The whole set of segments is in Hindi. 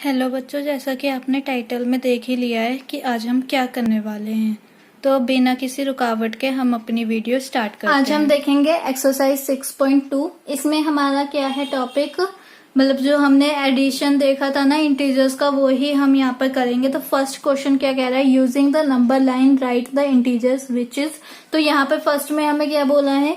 हेलो बच्चों, जैसा कि आपने टाइटल में देख ही लिया है कि आज हम क्या करने वाले हैं। तो बिना किसी रुकावट के हम अपनी वीडियो स्टार्ट करते हैं। आज हम देखेंगे एक्सरसाइज 6.2। इसमें हमारा क्या है टॉपिक, मतलब जो हमने एडिशन देखा था ना इंटीजर्स का, वो ही हम यहाँ पर करेंगे। तो फर्स्ट क्वेश्चन क्या कह रहा है, using the number line right the integers which is. तो यहाँ पर फर्स्ट में हमें क्या बोला है,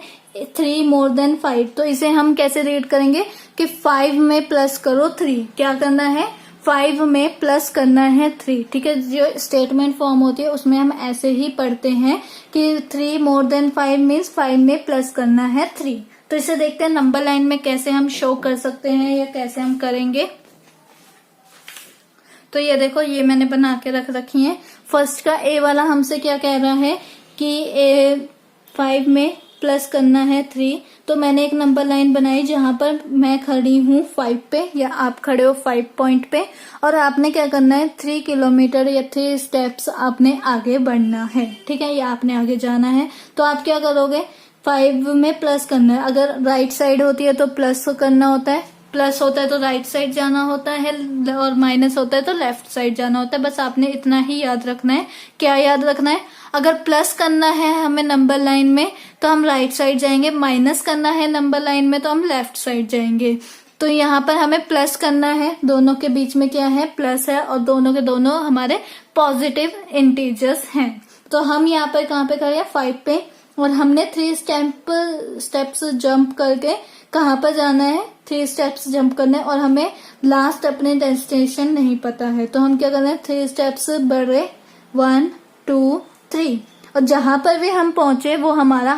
3 मोर देन 5। तो इसे हम कैसे रीड करेंगे कि 5 में प्लस करो 3। क्या करना है, 5 में प्लस करना है 3। ठीक है, जो स्टेटमेंट फॉर्म होती है उसमें हम ऐसे ही पढ़ते हैं कि 3 मोर देन 5 मीन्स 5 में प्लस करना है 3। तो इसे देखते हैं नंबर लाइन में कैसे हम शो कर सकते हैं या कैसे हम करेंगे। तो ये देखो, ये मैंने बना के रख रखी है। फर्स्ट का ए वाला हमसे क्या कह रहा है कि 5 में प्लस करना है 3। तो मैंने एक नंबर लाइन बनाई जहां पर मैं खड़ी हूँ 5 पे या आप खड़े हो 5 पॉइंट पे, और आपने क्या करना है 3 किलोमीटर या 3 स्टेप्स आपने आगे बढ़ना है। ठीक है, या आपने आगे जाना है। तो आप क्या करोगे, 5 में प्लस करना है। अगर राइट साइड होती है तो प्लस करना होता है, प्लस होता है तो राइट साइड जाना होता है, और माइनस होता है तो लेफ्ट साइड जाना होता है। बस आपने इतना ही याद रखना है। क्या याद रखना है, अगर प्लस करना है हमें नंबर लाइन में तो हम राइट साइड जाएंगे, माइनस करना है नंबर लाइन में तो हम लेफ्ट साइड जाएंगे। तो यहाँ पर हमें प्लस करना है, दोनों के बीच में क्या है, प्लस है, और दोनों के दोनों हमारे पॉजिटिव इंटीजर्स हैं। तो हम यहाँ पर कहाँ पे खड़े हैं, 5 पे, और हमने 3 स्टेप्स जंप करके कहाँ पर जाना है, 3 स्टेप्स जंप करने, और हमें लास्ट अपने डेस्टिनेशन नहीं पता है। तो हम क्या कर रहे हैं, 3 स्टेप्स बढ़ रहे, 1 2 3, और जहां पर भी हम पहुंचे वो हमारा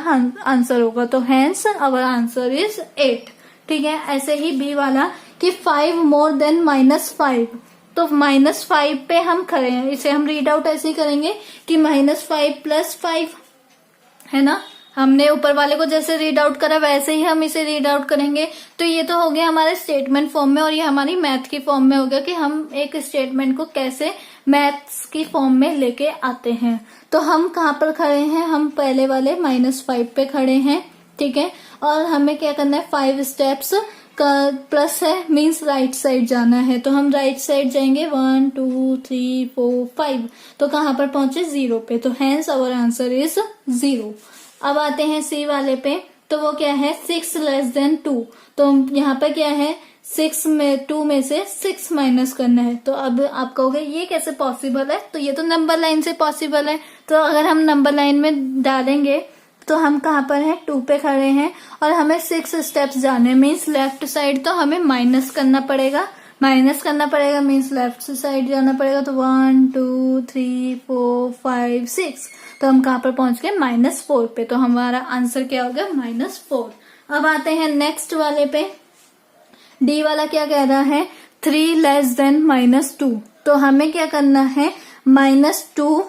आंसर होगा। तो हेंस आवर आंसर इज 8। ठीक है, ऐसे ही बी वाला कि 5 मोर देन -5। तो -5 पे हम खड़े हैं, इसे हम रीड आउट ऐसे ही करेंगे कि -5 + 5 है ना। हमने ऊपर वाले को जैसे रीड आउट करा वैसे ही हम इसे रीड आउट करेंगे। तो ये तो हो गया हमारे स्टेटमेंट फॉर्म में, और ये हमारी मैथ की फॉर्म में हो गया कि हम एक स्टेटमेंट को कैसे मैथ्स की फॉर्म में लेके आते हैं। तो हम कहाँ पर खड़े हैं, हम पहले वाले -5 पे खड़े हैं। ठीक है, और हमें क्या करना है, 5 स्टेप्स का प्लस है मीन्स राइट साइड जाना है। तो हम राइट साइड जाएंगे, 1 2 3 4 5। तो कहाँ पर पहुंचे, 0 पे। तो हेंस आवर आंसर इज 0। अब आते हैं सी वाले पे। तो वो क्या है, 6 < 2। तो यहाँ पे क्या है, 2 में से 6 माइनस करना है। तो अब आप कहोगे ये कैसे पॉसिबल है, तो ये तो नंबर लाइन से पॉसिबल है। तो अगर हम नंबर लाइन में डालेंगे तो हम कहाँ पर हैं, 2 पे खड़े हैं, और हमें 6 स्टेप्स जाने मीन्स लेफ्ट साइड। तो हमें माइनस करना पड़ेगा, मीन्स लेफ्ट साइड जाना पड़ेगा। तो 1 2 3 4 5 6। तो हम कहाँ पर पहुंच गए, -4 पे। तो हमारा आंसर क्या हो गया, -4। अब आते हैं नेक्स्ट वाले पे। डी वाला क्या कह रहा है, 3 < -2। तो हमें क्या करना है, -2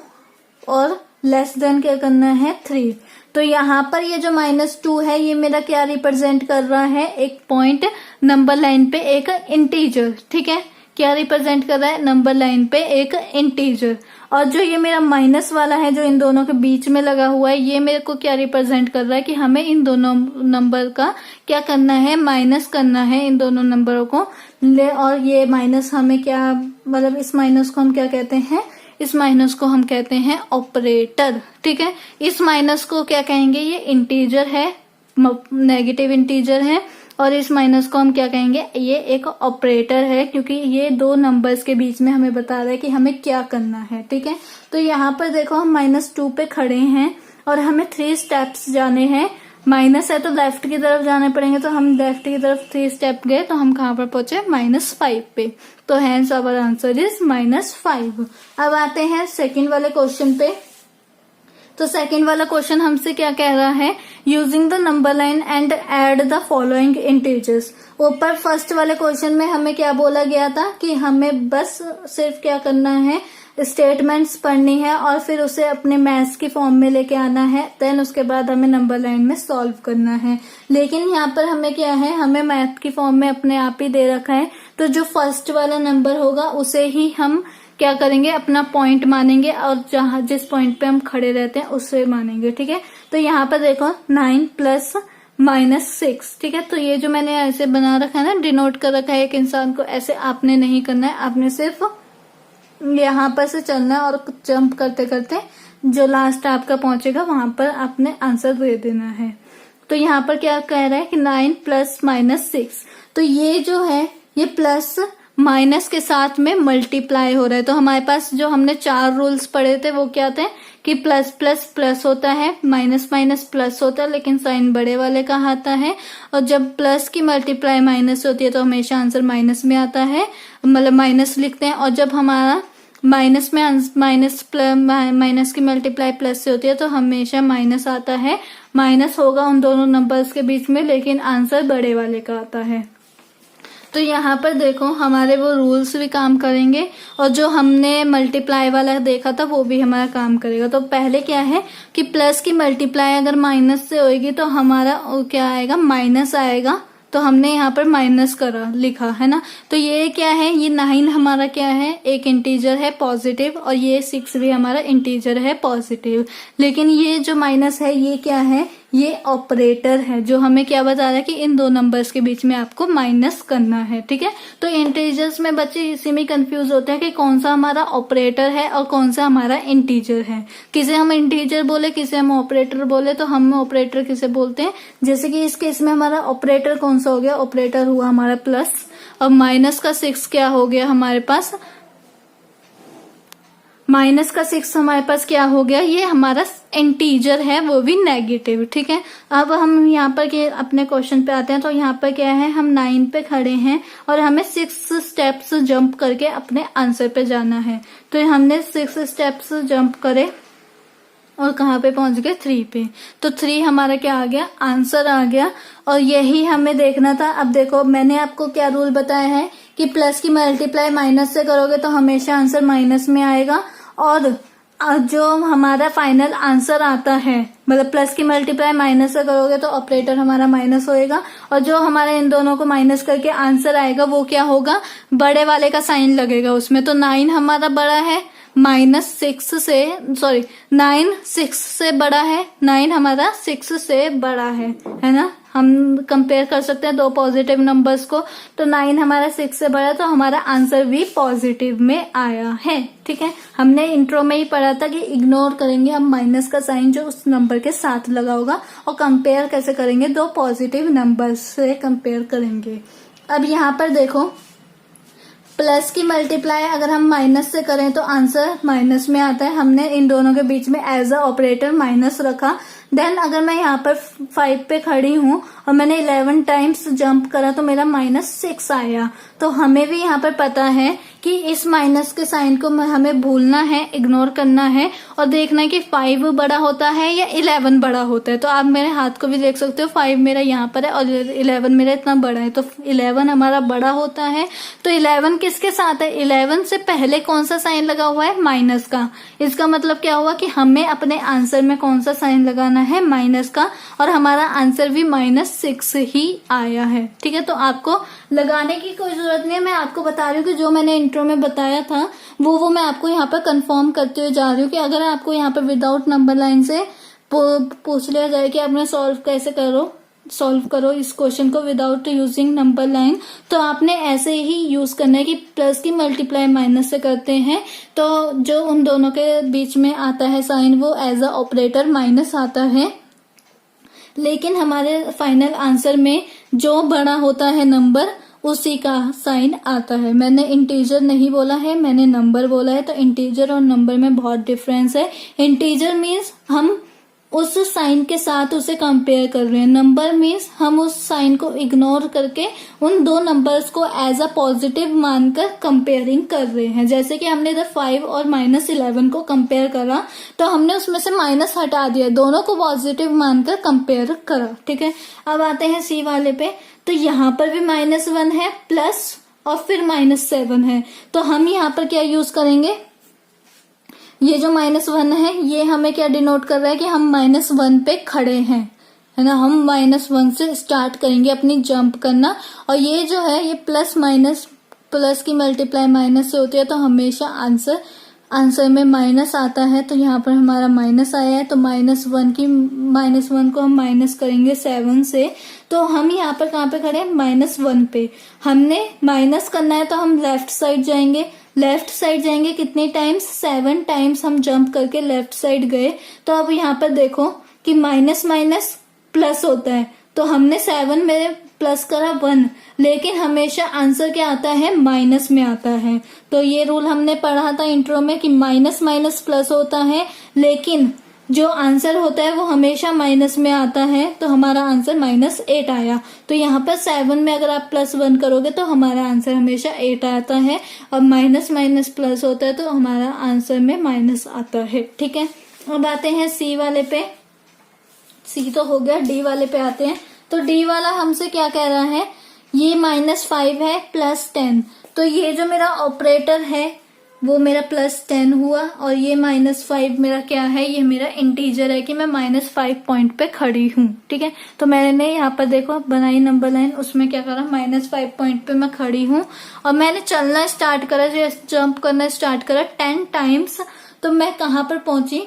और लेस देन क्या करना है, 3। तो यहाँ पर ये जो -2 है ये मेरा क्या रिप्रेजेंट कर रहा है, एक पॉइंट नंबर लाइन पे, एक इंटीजर। ठीक है, क्या रिप्रेजेंट कर रहा है, नंबर लाइन पे एक इंटीजर। और जो ये मेरा माइनस वाला है जो इन दोनों के बीच में लगा हुआ है, ये मेरे को क्या रिप्रेजेंट कर रहा है कि हमें इन दोनों नंबर का क्या करना है, माइनस करना है इन दोनों नंबरों को ले। और ये माइनस हमें क्या, मतलब इस माइनस को हम क्या कहते हैं, इस माइनस को हम कहते हैं ऑपरेटर। ठीक है, इस माइनस को क्या कहेंगे, ये इंटीजर है, नेगेटिव इंटीजर है, और इस माइनस को हम क्या कहेंगे, ये एक ऑपरेटर है, क्योंकि ये 2 नंबर्स के बीच में हमें बता रहा है कि हमें क्या करना है। ठीक है, तो यहाँ पर देखो हम -2 पे खड़े हैं और हमें 3 स्टेप्स जाने हैं। माइनस है तो लेफ्ट की तरफ जाने पड़ेंगे, तो हम लेफ्ट की तरफ 3 स्टेप गए, तो हम कहाँ पर पहुंचे, -5 पे। तो हेंस आवर आंसर इज -5। अब आते हैं सेकंड वाले क्वेश्चन पे। तो सेकंड वाला क्वेश्चन हमसे क्या कह रहा है, using the number line and add the following integers. ऊपर फर्स्ट वाले क्वेश्चन में हमें क्या बोला गया था कि हमें बस सिर्फ क्या करना है, स्टेटमेंट्स पढ़नी है और फिर उसे अपने मैथ्स की फॉर्म में लेके आना है, देन उसके बाद हमें नंबर लाइन में सॉल्व करना है। लेकिन यहाँ पर हमें क्या है, हमें मैथ की फॉर्म में अपने आप ही दे रखा है। तो जो फर्स्ट वाला नंबर होगा उसे ही हम क्या करेंगे, अपना पॉइंट मानेंगे, और जिस पॉइंट पे हम खड़े रहते हैं उससे मानेंगे। ठीक है, तो यहाँ पर देखो 9 + -6, ठीक है। तो ये जो मैंने ऐसे बना रखा है ना, डिनोट कर रखा है एक इंसान को, ऐसे आपने नहीं करना है, आपने सिर्फ यहाँ पर से चलना है और जंप करते करते जो लास्ट आपका पहुंचेगा वहां पर आपने आंसर दे देना है। तो यहाँ पर क्या कह रहा है कि 9 + -6, तो ये जो है ये प्लस माइनस के साथ में मल्टीप्लाई हो रहा है। तो हमारे पास जो हमने 4 रूल्स पढ़े थे वो क्या थे कि प्लस प्लस प्लस होता है, माइनस माइनस प्लस होता है, लेकिन साइन बड़े वाले का आता है। और जब प्लस की मल्टीप्लाई माइनस होती है तो हमेशा आंसर माइनस में आता है, मतलब माइनस लिखते हैं। और जब हमारा माइनस में माइनस की मल्टीप्लाई प्लस से होती है तो हमेशा माइनस आता है। माइनस होगा उन दोनों नंबर्स के बीच में, लेकिन आंसर बड़े वाले का आता है। तो यहाँ पर देखो हमारे वो रूल्स भी काम करेंगे और जो हमने मल्टीप्लाई वाला देखा था वो भी हमारा काम करेगा। तो पहले क्या है कि प्लस की मल्टीप्लाई अगर माइनस से होगी तो हमारा क्या आएगा, माइनस आएगा। तो हमने यहाँ पर माइनस करा लिखा है ना। तो ये क्या है, ये 9 हमारा क्या है, एक इंटीजर है पॉजिटिव, और ये 6 भी हमारा इंटीजर है पॉजिटिव। लेकिन ये जो माइनस है ये क्या है, ये ऑपरेटर है जो हमें क्या बता रहा है कि इन दो नंबर्स के बीच में आपको माइनस करना है, ठीक है। तो इंटीजर्स में बच्चे इसी में कंफ्यूज होते हैं कि कौन सा हमारा ऑपरेटर है और कौन सा हमारा इंटीजर है। किसे हम इंटीजर बोले, किसे हम ऑपरेटर बोले। तो हम ऑपरेटर किसे बोलते हैं, जैसे कि इस केस में हमारा ऑपरेटर कौन सा हो गया, ऑपरेटर हुआ हमारा प्लस, और माइनस का 6 क्या हो गया हमारे पास, माइनस का 6 हमारे पास क्या हो गया, ये हमारा इंटीजर है, वो भी नेगेटिव, ठीक है। अब हम यहाँ पर के अपने क्वेश्चन पे आते हैं। तो यहाँ पर क्या है, हम 9 पे खड़े हैं और हमें 6 स्टेप्स जंप करके अपने आंसर पे जाना है। तो हमने 6 स्टेप्स जंप करे और कहाँ पे पहुंच गए, 3 पे। तो 3 हमारा क्या आ गया, आंसर आ गया। और यही हमें देखना था। अब देखो मैंने आपको क्या रूल बताया है कि प्लस की मल्टीप्लाई माइनस से करोगे तो हमेशा आंसर माइनस में आएगा, और जो हमारा फाइनल आंसर आता है, मतलब प्लस की मल्टीप्लाई माइनस से करोगे तो ऑपरेटर हमारा माइनस होएगा, और जो हमारे इन दोनों को माइनस करके आंसर आएगा वो क्या होगा, बड़े वाले का साइन लगेगा उसमें। तो 9 हमारा बड़ा है, -6 से, सॉरी 9 6 से बड़ा है, 9 हमारा 6 से बड़ा है ना। हम कंपेयर कर सकते हैं दो पॉजिटिव नंबर्स को। तो 9 हमारा 6 से बड़ा, तो हमारा आंसर भी पॉजिटिव में आया है, ठीक है। हमने इंट्रो में ही पढ़ा था कि इग्नोर करेंगे हम माइनस का साइन जो उस नंबर के साथ लगा होगा, और कंपेयर कैसे करेंगे, दो पॉजिटिव नंबर्स से कंपेयर करेंगे। अब यहाँ पर देखो प्लस की मल्टीप्लाई अगर हम माइनस से करें तो आंसर माइनस में आता है। हमने इन दोनों के बीच में एज अ ऑपरेटर माइनस रखा। देन अगर मैं यहाँ पर 5 पे खड़ी हूँ और मैंने 11 टाइम्स जंप करा तो मेरा -6 आया। तो हमें भी यहाँ पर पता है कि इस माइनस के साइन को हमें भूलना है, इग्नोर करना है, और देखना है कि 5 बड़ा होता है या 11 बड़ा होता है। तो आप मेरे हाथ को भी देख सकते हो, 5 मेरा यहाँ पर है और 11 मेरा इतना बड़ा है, तो 11 हमारा बड़ा होता है। तो 11 किसके साथ है, 11 से पहले कौन सा साइन लगा हुआ है, माइनस का। इसका मतलब क्या हुआ कि हमें अपने आंसर में कौन सा साइन लगाना है, माइनस का, और हमारा आंसर भी -6 ही आया है, ठीक है। तो आपको लगाने की कोई जरूरत नहीं है, मैं आपको बता रही हूँ कि जो मैंने इंट्रो में बताया था वो मैं आपको यहाँ पर कंफर्म करते हुए जा रही हूँ कि अगर आपको यहाँ पर विदाउट नंबर लाइन से पूछ लिया जाए कि आपने सॉल्व करो इस क्वेश्चन को विदाउट यूजिंग नंबर लाइन, तो आपने ऐसे ही यूज करना है कि प्लस की मल्टीप्लाई माइनस से करते हैं तो जो उन दोनों के बीच में आता है साइन वो एज अ ऑपरेटर माइनस आता है। लेकिन हमारे फाइनल आंसर में जो बड़ा होता है नंबर उसी का साइन आता है। मैंने इंटीजर नहीं बोला है, मैंने नंबर बोला है। तो इंटीजर और नंबर में बहुत डिफरेंस है। इंटीजर मीन्स हम उस साइन के साथ उसे कंपेयर कर रहे हैं, नंबर मीन्स हम उस साइन को इग्नोर करके उन दो नंबर्स को एज अ पॉजिटिव मानकर कंपेयरिंग कर रहे हैं। जैसे कि हमने इधर 5 और -11 को कंपेयर करा तो हमने उसमें से माइनस हटा दिया, दोनों को पॉजिटिव मानकर कंपेयर करा, ठीक है। अब आते हैं सी वाले पे। तो यहाँ पर भी -1 है प्लस और फिर -7 है। तो हम यहाँ पर क्या यूज करेंगे, ये जो -1 है ये हमें क्या डिनोट कर रहा है कि हम -1 पे खड़े हैं, है ना। हम -1 से स्टार्ट करेंगे अपनी जंप करना। और ये जो है ये प्लस की मल्टीप्लाई माइनस से होती है, तो हमेशा आंसर आंसर में माइनस आता है, तो यहाँ पर हमारा माइनस आया है। तो माइनस वन को हम माइनस करेंगे 7 से, तो हम यहाँ पर कहाँ पे खड़े हैं, -1 पे। हमने माइनस करना है तो हम लेफ्ट साइड जाएंगे। लेफ्ट साइड जाएंगे कितने टाइम्स, 7 टाइम्स हम जंप करके लेफ्ट साइड गए। तो अब यहाँ पर देखो कि माइनस माइनस प्लस होता है, तो हमने 7 में प्लस करा 1, लेकिन हमेशा आंसर क्या आता है, माइनस में आता है। तो ये रूल हमने पढ़ा था इंट्रो में कि माइनस माइनस प्लस होता है, लेकिन जो आंसर होता है वो हमेशा माइनस में आता है। तो हमारा आंसर -8 आया। तो यहाँ पर 7 में अगर आप +1 करोगे तो हमारा आंसर हमेशा 8 आता है, और माइनस माइनस प्लस होता है तो हमारा आंसर में माइनस आता है। ठीक है, अब आते हैं सी वाले पे। सी तो हो गया, डी वाले पे आते हैं। तो डी वाला हमसे क्या कह रहा है, ये -5 है +10। तो ये जो मेरा ऑपरेटर है वो मेरा +10 हुआ, और ये -5 मेरा क्या है, ये मेरा इंटीजर है कि मैं -5 पॉइंट पे खड़ी हूँ। ठीक है, तो मैंने यहाँ पर देखो बनाई नंबर लाइन, उसमें क्या करा, -5 पॉइंट पे मैं खड़ी हूँ, और मैंने चलना स्टार्ट करा, जंप करना स्टार्ट करा 10 टाइम्स। तो मैं कहाँ पर पहुंची,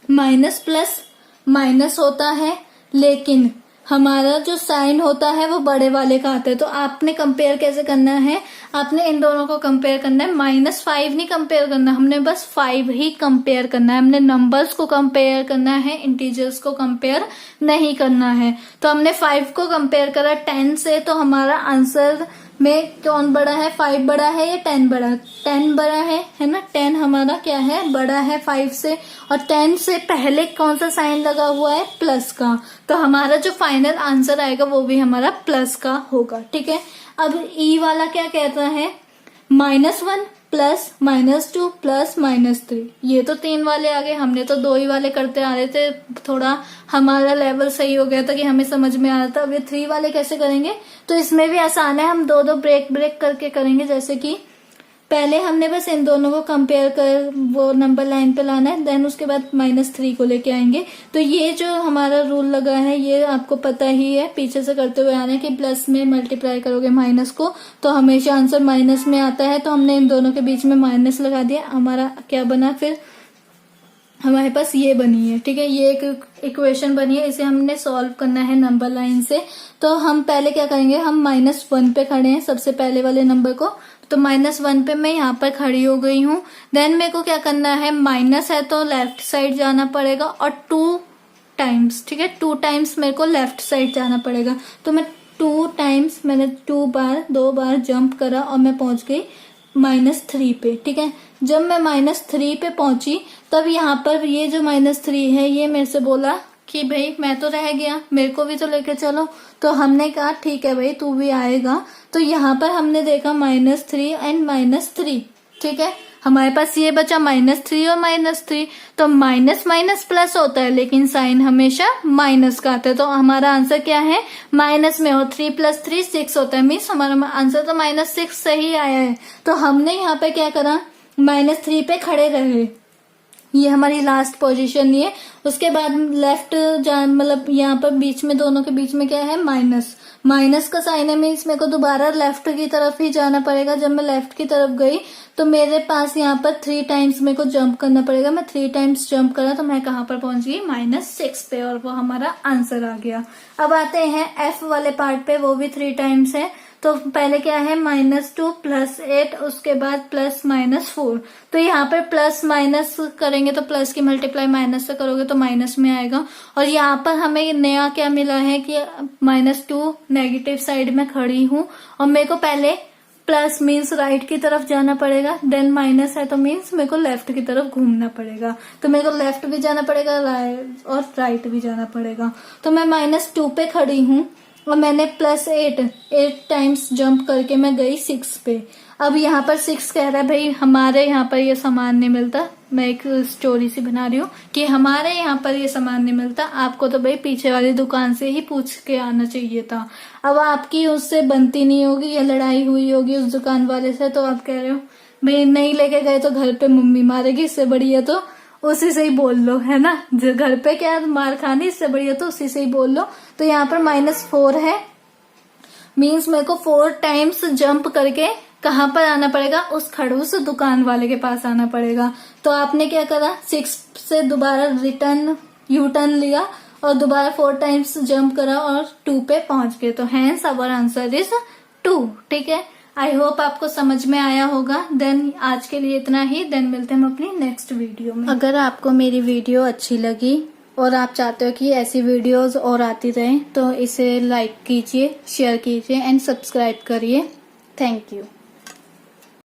माइनस प्लस माइनस होता है, लेकिन हमारा जो साइन होता है वो बड़े वाले का आता है। तो आपने कंपेयर कैसे करना है, आपने इन दोनों को कंपेयर करना है, -5 नहीं कंपेयर करना, हमने बस 5 ही कंपेयर करना है। हमने नंबर्स को कंपेयर करना है, इंटीजर्स को कंपेयर नहीं करना है। तो हमने 5 को कंपेयर करा 10 से, तो हमारा आंसर में कौन बड़ा है, 5 बड़ा है या 10 बड़ा, 10 बड़ा है ना। 10 हमारा क्या है, बड़ा है 5 से, और 10 से पहले कौन सा साइन लगा हुआ है, प्लस का। तो हमारा जो फाइनल आंसर आएगा वो भी हमारा प्लस का होगा। ठीक है, अब ई वाला क्या कहता है, -1 प्लस -2 प्लस -3। ये तो 3 वाले आ गए, हमने तो 2 ही वाले करते आ रहे थे, थोड़ा हमारा लेवल सही हो गया था कि हमें समझ में आ रहा था। अब ये 3 वाले कैसे करेंगे, तो इसमें भी आसान है, हम 2-2 ब्रेक करके करेंगे। जैसे कि पहले हमने बस इन दोनों को कंपेयर कर वो नंबर लाइन पे लाना है, देन उसके बाद -3 को लेके आएंगे। तो ये जो हमारा रूल लगा है ये आपको पता ही है, पीछे से करते हुए आ रहे हैं कि प्लस में मल्टीप्लाई करोगे माइनस को तो हमेशा आंसर माइनस में आता है। तो हमने इन दोनों के बीच में माइनस लगा दिया, हमारा क्या बना, फिर हमारे पास ये बनी है। ठीक है, ये एक इक्वेशन बनी है, इसे हमने सॉल्व करना है नंबर लाइन से। तो हम पहले क्या करेंगे, हम -1 पे खड़े हैं सबसे पहले वाले नंबर को, तो -1 पे मैं यहाँ पर खड़ी हो गई हूँ। देन मेरे को क्या करना है, माइनस है तो लेफ्ट साइड जाना पड़ेगा, और 2 टाइम्स, ठीक है 2 टाइम्स मेरे को लेफ्ट साइड जाना पड़ेगा। तो मैं 2 टाइम्स, मैंने 2 बार जंप करा और मैं पहुंच गई -3 पे। ठीक है, जब मैं -3 पे पहुंची तब यहाँ पर ये जो -3 है ये मेरे से बोला कि भाई मैं तो रह गया, मेरे को भी तो लेके चलो। तो हमने कहा ठीक है भाई तू भी आएगा। तो यहाँ पर हमने देखा -3 एंड -3। ठीक है, हमारे पास ये बचा -3 और -3। तो माइनस माइनस प्लस होता है, लेकिन साइन हमेशा माइनस का आता है। तो हमारा आंसर क्या है, माइनस में, और 3 + 3 6 होता है, मीन्स हमारा आंसर तो -6 सही आया है। तो हमने यहाँ पे क्या करा, -3 पे खड़े रहे, ये हमारी लास्ट पोजीशन ये। उसके बाद लेफ्ट मतलब यहाँ पर बीच में, दोनों के बीच में क्या है, माइनस का साइन है, मीन्स मेरे को दोबारा लेफ्ट की तरफ ही जाना पड़ेगा। जब मैं लेफ्ट की तरफ गई तो मेरे पास यहाँ पर 3 टाइम्स मेरे को जंप करना पड़ेगा। मैं 3 टाइम्स जंप करा तो मैं कहाँ पर पहुंच गई, -6 पे, और वो हमारा आंसर आ गया। अब आते हैं एफ वाले पार्ट पे, वो भी 3 टाइम्स है। तो पहले क्या है, -2 + 8, उसके बाद +-4। तो यहाँ पर प्लस माइनस करेंगे तो प्लस की मल्टीप्लाई माइनस से करोगे तो माइनस में आएगा। और यहाँ पर हमें नया क्या मिला है कि -2 नेगेटिव साइड में खड़ी हूँ, और मेरे को पहले प्लस मीन्स राइट की तरफ जाना पड़ेगा, देन माइनस है तो मीन्स मेरे को लेफ्ट की तरफ घूमना पड़ेगा। तो मेरे को लेफ्ट भी जाना पड़ेगा और राइट भी जाना पड़ेगा। तो मैं -2 पे खड़ी हूँ और मैंने +8 टाइम्स जंप करके मैं गई 6 पे। अब यहाँ पर 6 कह रहा है भाई हमारे यहाँ पर ये सामान नहीं मिलता। मैं एक स्टोरी सी बना रही हूँ कि हमारे यहाँ पर ये सामान नहीं मिलता, आपको तो भाई पीछे वाली दुकान से ही पूछ के आना चाहिए था। अब आपकी उससे बनती नहीं होगी या लड़ाई हुई होगी उस दुकान वाले से, तो आप कह रहे हो भाई नहीं लेके गए तो घर पे मम्मी मारेगी, इससे बढ़िया तो उसी से ही बोल लो, है ना। जो घर पे क्या मार खानी, इससे बढ़िया तो उसी से ही बोल लो। तो यहाँ पर -4 है, मीन्स मेरे को 4 टाइम्स जंप करके कहाँ पर आना पड़ेगा, उस खड़ूस दुकान वाले के पास आना पड़ेगा। तो आपने क्या करा, 6 से दोबारा रिटर्न यू टर्न लिया और दोबारा 4 टाइम्स जंप करा और 2 पे पहुंच गए। तो हैंस आवर आंसर इज 2। ठीक है, आई होप आपको समझ में आया होगा। देन आज के लिए इतना ही, देन मिलते हैं हम अपनी नेक्स्ट वीडियो में। अगर आपको मेरी वीडियो अच्छी लगी और आप चाहते हो कि ऐसी वीडियोस और आती रहें तो इसे लाइक कीजिए, शेयर कीजिए एंड सब्सक्राइब करिए। Thank you.